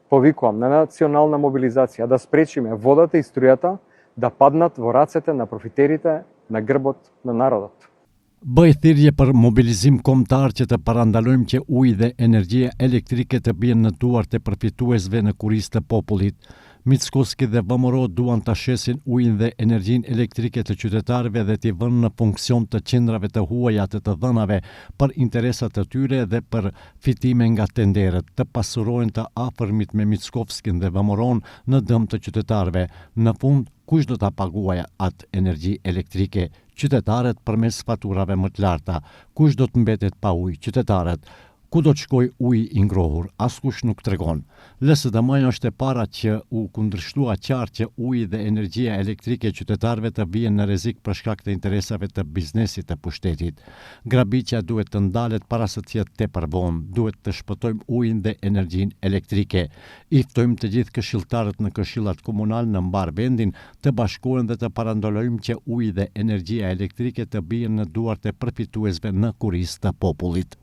Повикувам на национална мобилизација да спречиме водата и струјата да паднат во рацете на профитерите на грбот на народот. Bëj thirrje për mobilizim kombëtar që të parandalojmë që uji dhe energjia elektrike të bien në duart e përfituesve në kurisë të popullit. Mickoski dhe VMRO duan ta shesin ujin dhe energjinë elektrike të qytetarëve dhe t'i vënë në funksion të qendrave të huaja të dhënave për interesat të tyre dhe për fitime nga tenderët, të pasurohen të afërmit me Mickovskin dhe VMRO-n në dëm të qytetarëve. Në fund, kush do ta paguajë atë energji elektrike? Qytetarët përmes faturave më të larta. Kush do të mbetet pa ujë? Qytetarët. Ku do të shkoj uji i ngrohur? Askush nuk tregon. LSDM është e para që u kundërshtua qartë që uji dhe energjia elektrike qytetarëve të bien në rrezik për shkak të interesave të biznesit të pushtetit. Grabitja duhet të ndalet para se të jetë tepër vonë. Duhet të shpëtojmë ujin dhe energjinë elektrike. I ftojmë të gjithë këshilltarët në këshillat komunal në mbar vendin të bashkohen dhe të parandalojmë që uji dhe energjia elektrike të bien në duart e përfituesve në kurisë të popullit.